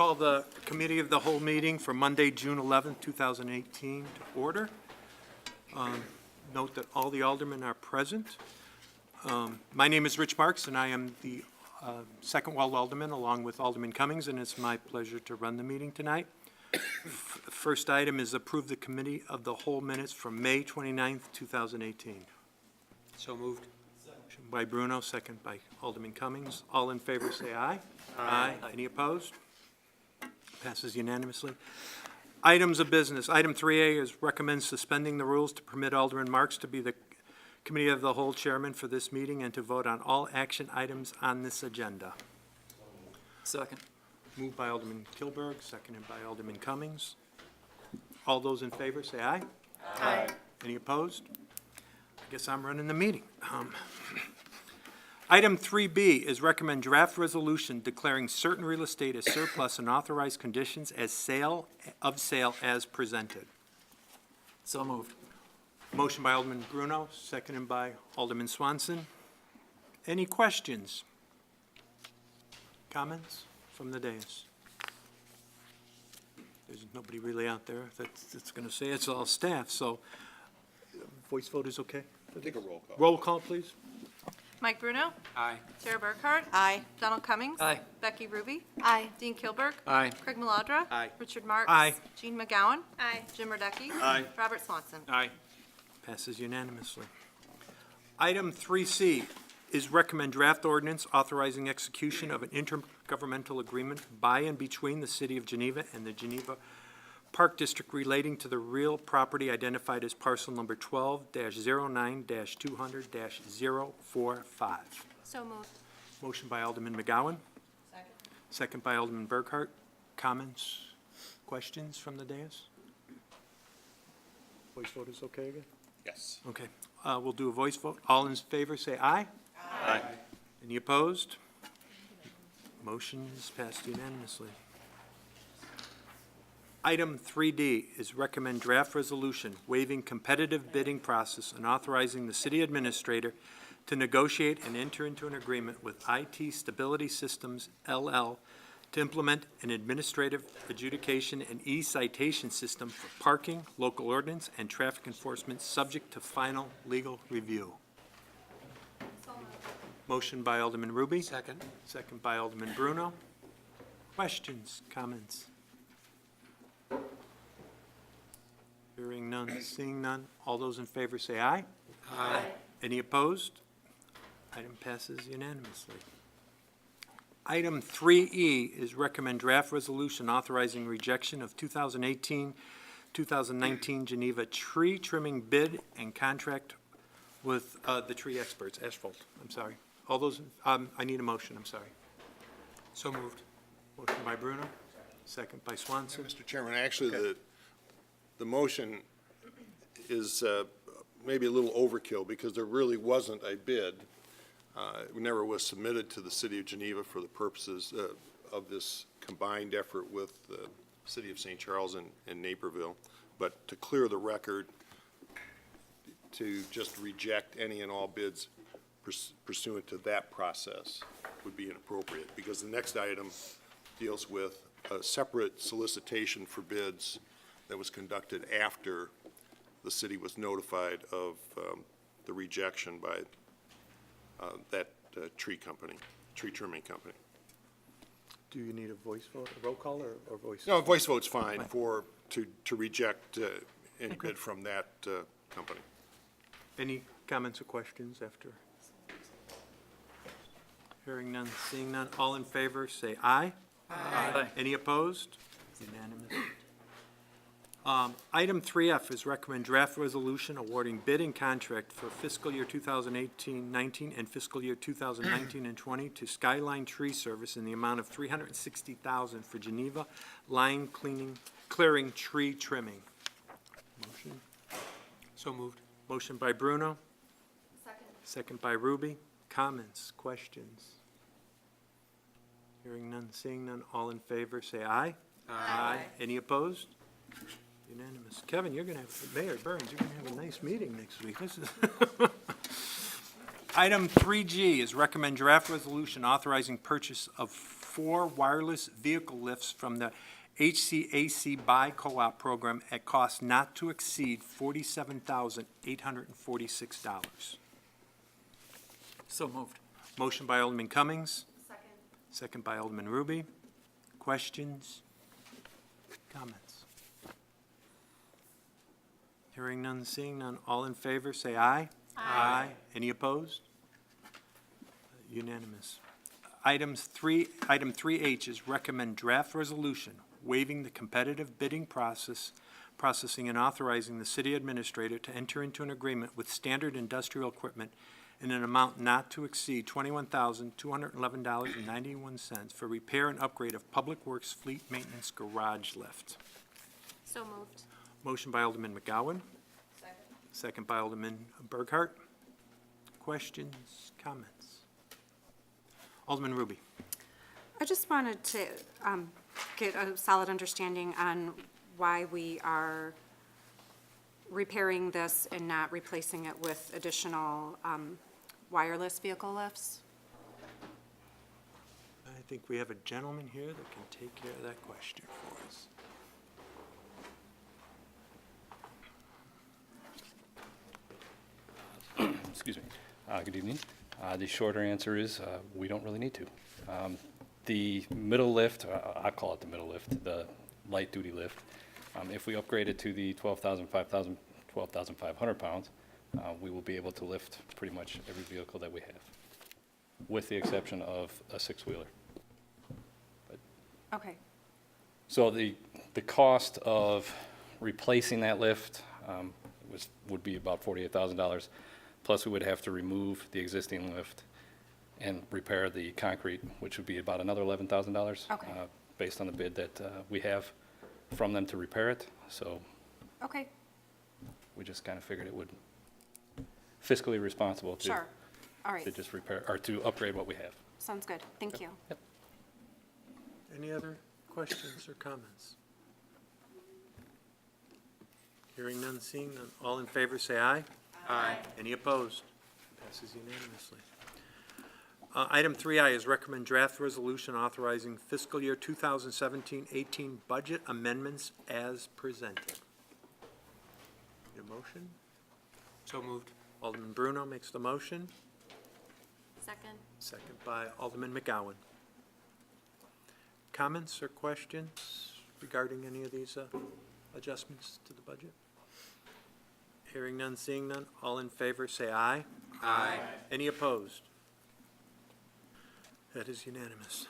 call the Committee of the Whole meeting for Monday, June 11th, 2018 to order. Note that all the aldermen are present. My name is Rich Marks, and I am the second ward alderman along with Alderman Cummings, and it's my pleasure to run the meeting tonight. First item is approve the Committee of the Whole minutes from May 29th, 2018. So moved. Motion by Bruno, second by Alderman Cummings. All in favor say aye. Aye. Any opposed? Passes unanimously. Items of business. Item 3A is recommend suspending the rules to permit Alderman Marks to be the Committee of the Whole chairman for this meeting and to vote on all action items on this agenda. Second. Moved by Alderman Kilberg, seconded by Alderman Cummings. All those in favor say aye. Aye. Any opposed? I guess I'm running the meeting. Item 3B is recommend draft resolution declaring certain real estate as surplus and authorized conditions as sale as presented. So moved. Motion by Alderman Bruno, seconded by Alderman Swanson. Any questions? Comments from the dais? There's nobody really out there that's going to say it. It's all staff, so voice vote is okay? Take a roll call. Roll call, please. Mike Bruno? Aye. Sarah Burkhart? Aye. Donald Cummings? Aye. Becky Ruby? Aye. Dean Kilberg? Aye. Craig Maladra? Aye. Richard Marks? Aye. Jean McGowan? Aye. Jim Radecki? Aye. Robert Swanson? Aye. Passes unanimously. Item 3C is recommend draft ordinance authorizing execution of an intergovernmental agreement by and between the City of Geneva and the Geneva Park District relating to the real property identified as parcel number 12-09-200-045. So moved. Motion by Alderman McGowan, Second. second by Alderman Burkhart. Comments, questions from the dais? Voice vote is okay again? Yes. Okay, we'll do a voice vote. All in favor say aye. Aye. Any opposed? Motion is passed unanimously. Item 3D is recommend draft resolution waiving competitive bidding process and authorizing the city administrator to negotiate and enter into an agreement with IT Stability Systems, LL, to implement an administrative adjudication and e-citation system for parking, local ordinance, and traffic enforcement, subject to final legal review. Motion by Alderman Ruby. Second. Second by Alderman Bruno. Questions, comments? Hearing none, seeing none. All those in favor say aye. Aye. Any opposed? Item passes unanimously. Item 3E is recommend draft resolution authorizing rejection of 2018-2019 Geneva tree trimming bid and contract with the tree experts, Ashphalt. I'm sorry. All those, I need a motion, I'm sorry. So moved. Motion by Bruno, second by Swanson. Mr. Chairman, actually, the motion is maybe a little overkill because there really wasn't a bid. It never was submitted to the City of Geneva for the purposes of this combined effort with the City of St. Charles and Naperville. But to clear the record, to just reject any and all bids pursuant to that process would be inappropriate, because the next item deals with a separate solicitation for bids that was conducted after the city was notified of the rejection by that tree trimming company. Do you need a voice vote, a roll call, or voice? No, a voice vote's fine to reject any bid from that company. Any comments or questions after? Hearing none, seeing none. All in favor, say aye. Aye. Any opposed? Unanimous. Item 3F is recommend draft resolution awarding bid and contract for fiscal year 2018-19 and fiscal year 2019 and 20 to Skyline Tree Service in the amount of $360,000 for Geneva line clearing tree trimming. Motion. So moved. Motion by Bruno. Second. Second by Ruby. Comments, questions? Hearing none, seeing none. All in favor, say aye. Aye. Any opposed? Unanimous. Kevin, you're going to have, Mayor Burns, you're going to have a nice meeting next week. This is Item 3G is recommend draft resolution authorizing purchase of 4 wireless vehicle lifts from the HCAC Buy Co-op program at cost not to exceed $47,846. So moved. Motion by Alderman Cummings, Second. second by Alderman Ruby. Questions? Comments? Hearing none, seeing none. All in favor, say aye. Aye. Any opposed? Unanimous. Item 3H is recommend draft resolution waiving the competitive bidding processing and authorizing the city administrator to enter into an agreement with Standard Industrial Equipment in an amount not to exceed $21,211.91 for repair and upgrade of Public Works Fleet Maintenance Garage Lift. So moved. Motion by Alderman McGowan, Second. second by Alderman Burkhart. Questions, comments? Alderman Ruby. I just wanted to get a solid understanding on why we are repairing this and not replacing it with additional wireless vehicle lifts. I think we have a gentleman here that can take care of that question for us. Excuse me. Good evening. The shorter answer is we don't really need to. The middle lift, I call it the middle lift, the light-duty lift, if we upgrade it to the 12,500 pounds, we will be able to lift pretty much every vehicle that we have, with the exception of a six-wheeler. Okay. So the cost of replacing that lift would be about $48,000. Plus, we would have to remove the existing lift and repair the concrete, which would be about another $11,000. Okay. Based on the bid that we have from them to repair it. So Okay, we just kind of figured it would fiscally responsible to, sure. All right, to just repair, or to upgrade what we have. sounds good. Thank you. Any other questions or comments? Hearing none, seeing none. All in favor, say aye. Aye. Any opposed? Passes unanimously. Item 3I is recommend draft resolution authorizing fiscal year 2017-18 budget amendments as presented. Need a motion? So moved. Alderman Bruno makes the motion, Second. second by Alderman McGowan. Comments or questions regarding any of these adjustments to the budget? Hearing none, seeing none. All in favor, say aye. Aye. Any opposed? That is unanimous.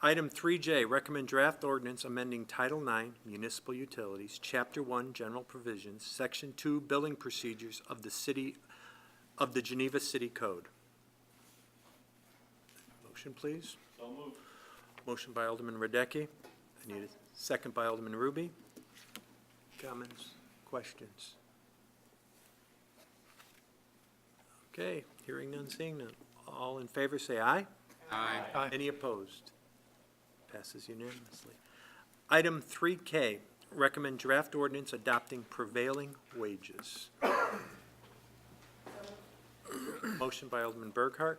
Item 3J, recommend draft ordinance amending Title IX Municipal Utilities, Chapter 1 General Provisions, Section 2 Billing Procedures of the Geneva City Code. Motion, please. So moved. Motion by Alderman Radecki. I need a second by Alderman Ruby. Comments, questions? Okay, hearing none, seeing none. All in favor, say aye. Aye. Any opposed? Passes unanimously. Item 3K, recommend draft ordinance adopting prevailing wages. Motion by Alderman Burkhart,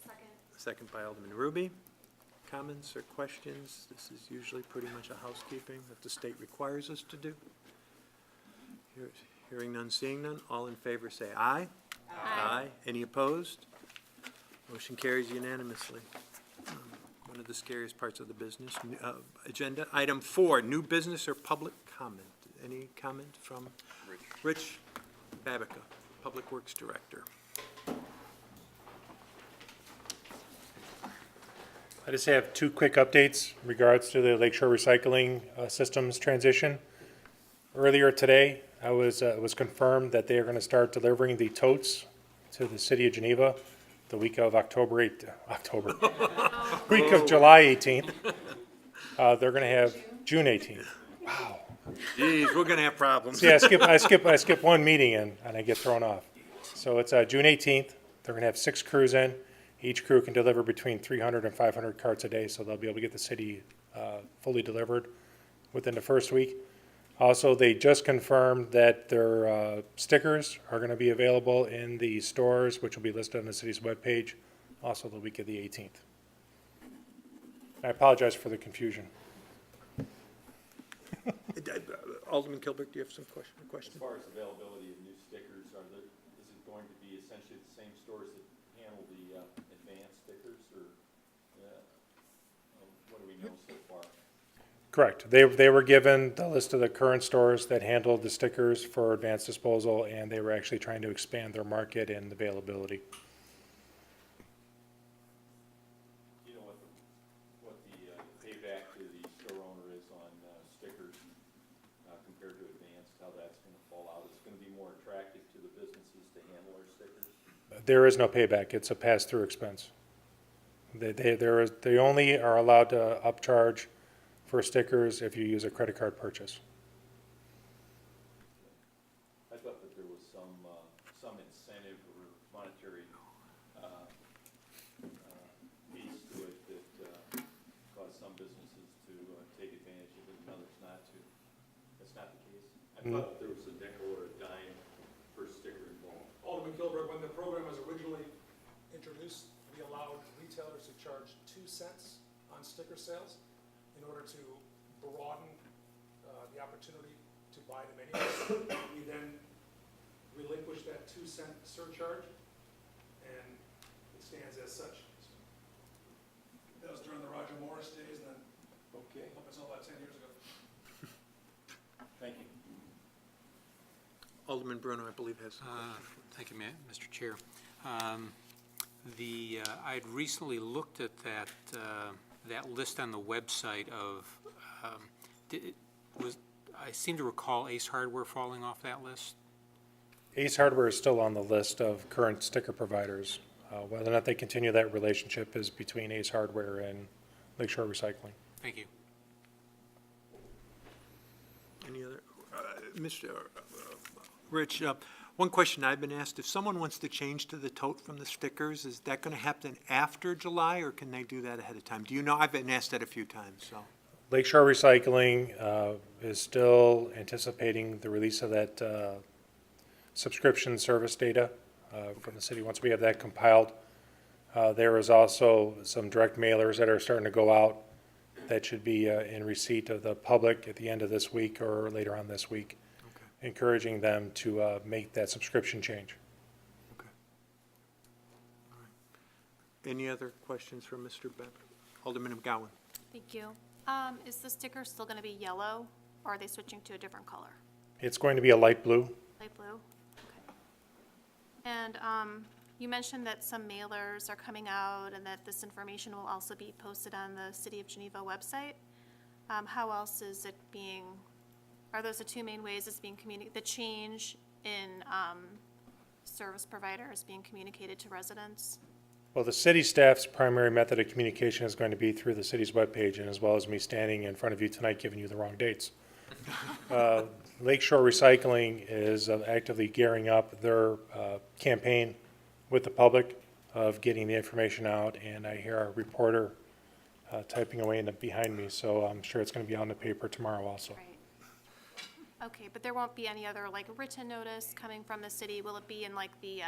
Second. second by Alderman Ruby. Comments or questions? This is usually pretty much a housekeeping that the state requires us to do. Hearing none, seeing none. All in favor, say aye. Aye. Any opposed? Motion carries unanimously. One of the scariest parts of the business agenda. Item 4, new business or public comment. Any comment from Rich Babica, Public Works Director? I just have two quick updates in regards to the Lakeshore Recycling Systems transition. Earlier today, it was confirmed that they are going to start delivering the totes to the city of Geneva the week of week of July 18th. They're going to have June 18th. Wow. Geez, we're going to have problems. See, I skip one meeting and I get thrown off. So it's June 18th. They're going to have 6 crews in. Each crew can deliver between 300 and 500 carts a day, so they'll be able to get the city fully delivered within the first week. Also, they just confirmed that their stickers are going to be available in the stores, which will be listed on the city's webpage, also the week of the 18th. I apologize for the confusion. Alderman Kilburg, do you have some question? As far as availability of new stickers, is it going to be essentially the same stores that handle the advanced stickers, or what do we know so far? Correct. They were given the list of the current stores that handled the stickers for advanced disposal, and they were actually trying to expand their market and availability. Do you know what the payback to the store owner is on stickers compared to advanced, how that's going to fall out? It's going to be more attractive to the businesses to handle their stickers? There is no payback. It's a pass-through expense. They only are allowed to upcharge for stickers if you use a credit card purchase. I thought that there was some incentive or monetary piece to it that caused some businesses to take advantage of it and others not to. That's not the case. I thought there was a nickel or a dime per sticker involved. Alderman Gilbert, when the program was originally introduced, we allowed retailers to charge 2 cents on sticker sales in order to broaden the opportunity to buy them anyway. We then relinquished that 2-cent surcharge, and it stands as such. That was during the Roger Morris days, and then Okay, up until about 10 years ago. thank you. Alderman Bruno, I believe, has. Thank you, Mr. Chair. I had recently looked at that list on the website of, I seem to recall Ace Hardware falling off that list. Ace Hardware is still on the list of current sticker providers. Whether or not they continue that relationship is between Ace Hardware and Lakeshore Recycling. Thank you. Any other, Mr. Rich, one question I've been asked, if someone wants to change to the tote from the stickers, is that going to happen after July, or can they do that ahead of time? Do you know? I've been asked that a few times, so. Lakeshore Recycling is still anticipating the release of that subscription service data from the city. Once we have that compiled, there is also some direct mailers that are starting to go out that should be in receipt of the public at the end of this week or later on this week, encouraging them to make that subscription change. Okay. All right. Any other questions for Mr. Beck? Alderman McGowan. Thank you. Is the sticker still going to be yellow, or are they switching to a different color? It's going to be a light blue. Light blue? Okay. And you mentioned that some mailers are coming out and that this information will also be posted on the City of Geneva website. How else is it being, are those the two main ways it's being communicated? The change in service provider is being communicated to residents? Well, the city staff's primary method of communication is going to be through the city's webpage, and as well as me standing in front of you tonight giving you the wrong dates. Lakeshore Recycling is actively gearing up their campaign with the public of getting the information out, and I hear our reporter typing away behind me, so I'm sure it's going to be on the paper tomorrow also. Right. Okay, but there won't be any other, like, written notice coming from the city? Will it be in, like, the,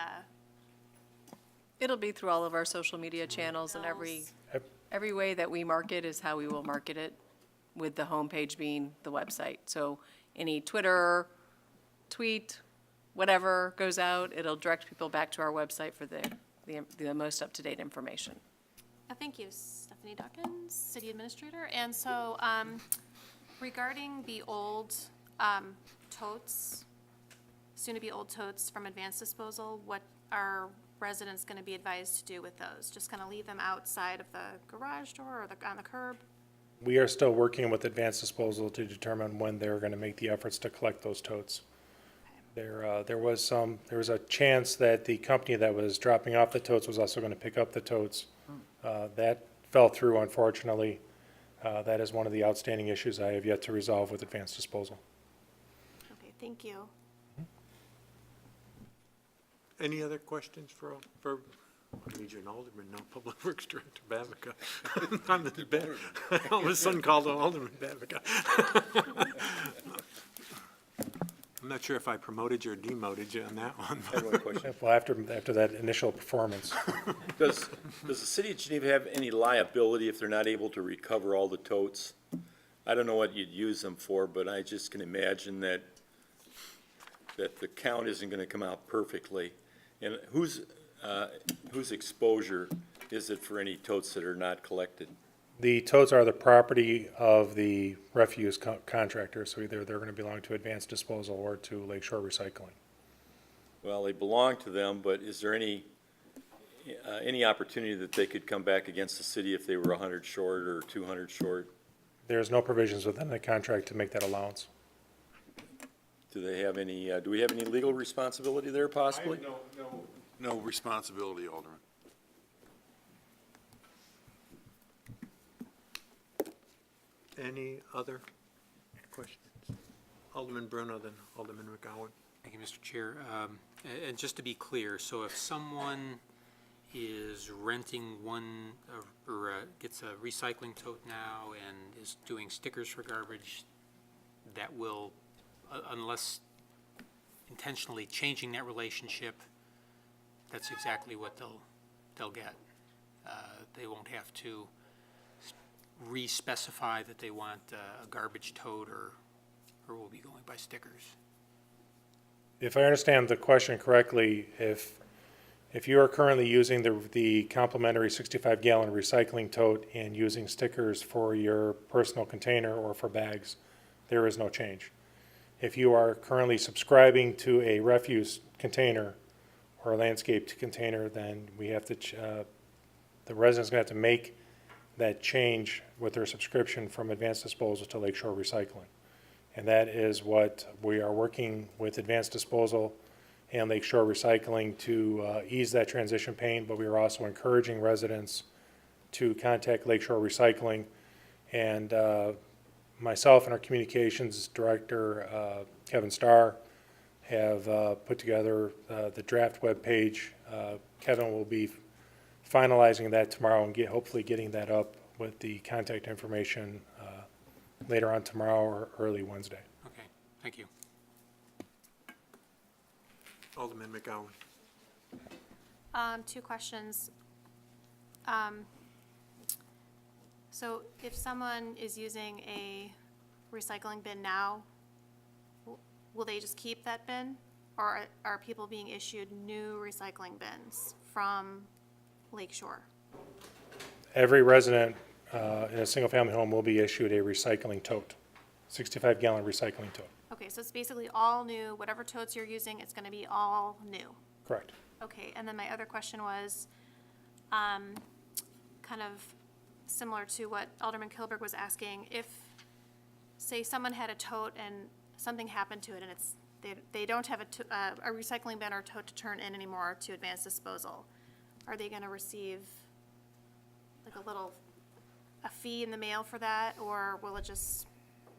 It'll be through all of our social media channels, and every way that we market is how we will market it, with the homepage being the website. So any Twitter, tweet, whatever goes out, it'll direct people back to our website for the most up-to-date information. Thank you, Stephanie Dawkins, City Administrator. And so, regarding the old totes, soon-to-be old totes from advanced disposal, what are residents going to be advised to do with those? Just kind of leave them outside of the garage door or on the curb? We are still working with Advanced Disposal to determine when they're going to make the efforts to collect those totes. There was a chance that the company that was dropping off the totes was also going to pick up the totes. That fell through, unfortunately. That is one of the outstanding issues I have yet to resolve with Advanced Disposal. Okay, thank you. Any other questions for I need you an alderman, no Public Works Director Babica. All of a sudden called Alderman Babica. I'm not sure if I promoted you or demoted you on that one. I have one question. Well, after that initial performance, Does the city of Geneva have any liability if they're not able to recover all the totes? I don't know what you'd use them for, but I just can imagine that the count isn't gonna come out perfectly. And whose exposure is it for any totes that are not collected? the totes are the property of the refuse contractor, so either they're gonna belong to Advanced Disposal or to Lakeshore Recycling. Well, they belong to them, but is there any opportunity that they could come back against the city if they were 100 short or 200 short? There's no provisions within the contract to make that allowance. Do they have any, do we have any legal responsibility there possibly? No responsibility, Alderman. Any other questions? Alderman Bruno, then Alderman McGowan. Thank you, Mr. Chair. And just to be clear, so if someone is renting one, or gets a recycling tote now and is doing stickers for garbage, that will, unless intentionally changing that relationship, that's exactly what they'll get. They won't have to re-specify that they want a garbage tote or will be going by stickers. If I understand the question correctly, if you are currently using the complimentary 65-gallon recycling tote and using stickers for your personal container or for bags, there is no change. If you are currently subscribing to a refuse container or a landscaped container, then we have to, the resident's gonna have to make that change with their subscription from Advanced Disposal to Lakeshore Recycling. And that is what we are working with Advanced Disposal and Lakeshore Recycling to ease that transition pain, but we are also encouraging residents to contact Lakeshore Recycling. And myself and our communications director, Kevin Starr, have put together the draft webpage. Kevin will be finalizing that tomorrow and hopefully getting that up with the contact information later on tomorrow or early Wednesday. Okay, thank you. Alderman McGowan. Two questions. So if someone is using a recycling bin now, will they just keep that bin? Or are people being issued new recycling bins from Lakeshore? Every resident in a single-family home will be issued a recycling tote, 65-gallon recycling tote. Okay, so it's basically all new, whatever totes you're using, it's gonna be all new. Correct. Okay, and then my other question was, kind of similar to what Alderman Kilberg was asking. If, say, someone had a tote and something happened to it and they don't have a recycling bin or tote to turn in anymore to Advanced Disposal, are they gonna receive like a fee in the mail for that, or will it just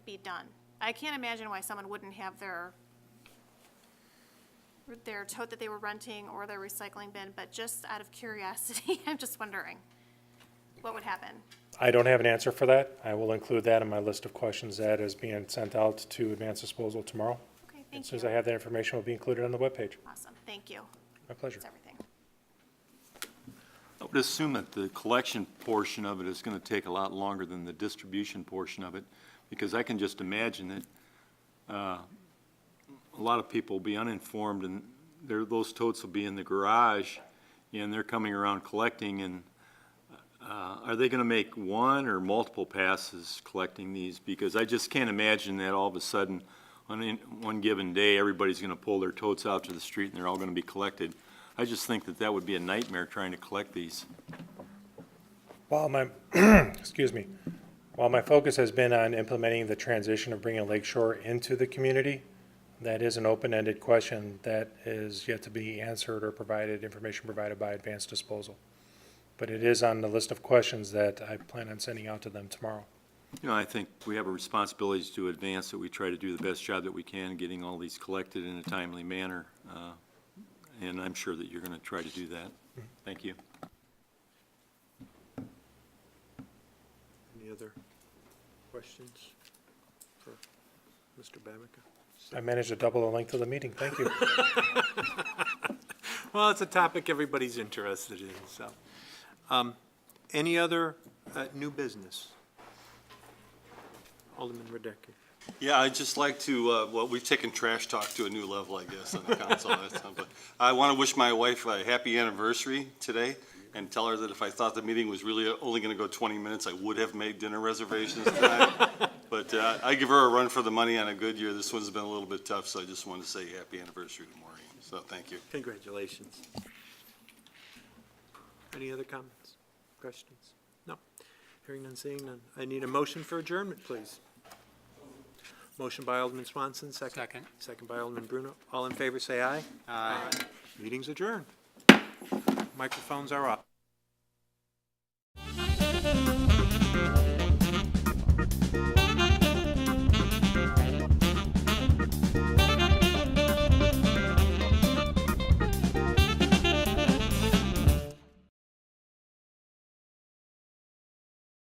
be done? I can't imagine why someone wouldn't have their tote that they were renting or their recycling bin, but just out of curiosity, I'm just wondering what would happen. I don't have an answer for that. I will include that in my list of questions that is being sent out to Advanced Disposal tomorrow. Okay, As thank soon as I you. have that information, it will be included on the webpage. Awesome, thank you. My pleasure. That's everything. I would assume that the collection portion of it is going to take a lot longer than the distribution portion of it, because I can just imagine that a lot of people will be uninformed, and those totes will be in the garage, and they're coming around collecting, and are they going to make one or multiple passes collecting these? Because I just can't imagine that all of a sudden, on one given day, everybody's going to pull their totes out to the street, and they're all going to be collected. I just think that would be a nightmare trying to collect these. While my, excuse me, while my focus has been on implementing the transition of bringing Lakeshore into the community, that is an open-ended question that is yet to be answered or information provided by Advanced Disposal. But it is on the list of questions that I plan on sending out to them tomorrow. You know, I think we have a responsibility to advance that we try to do the best job that we can, getting all these collected in a timely manner. And I'm sure that you're going to try to do that. Thank you. Any other questions for Mr. Babica? I managed to double the length of the meeting. Thank you. Well, it's a topic everybody's interested in, so. Any other new business? Alderman Radecki. Yeah, I'd just like to, well, we've taken trash talk to a new level, I guess, on the council. But I want to wish my wife a happy anniversary today and tell her that if I thought the meeting was really only going to go 20 minutes, I would have made dinner reservations tonight. But I give her a run for the money on a good year. This one's been a little bit tough, so I just wanted to say happy anniversary to Maureen. So thank you. Congratulations. Any other comments, questions? No. Hearing none, seeing none. I need a motion for adjournment, please. Motion by Alderman Swanson, second. Second. Second by Alderman Bruno. All in favor, say aye. Aye. Meeting's adjourned. Microphones are off.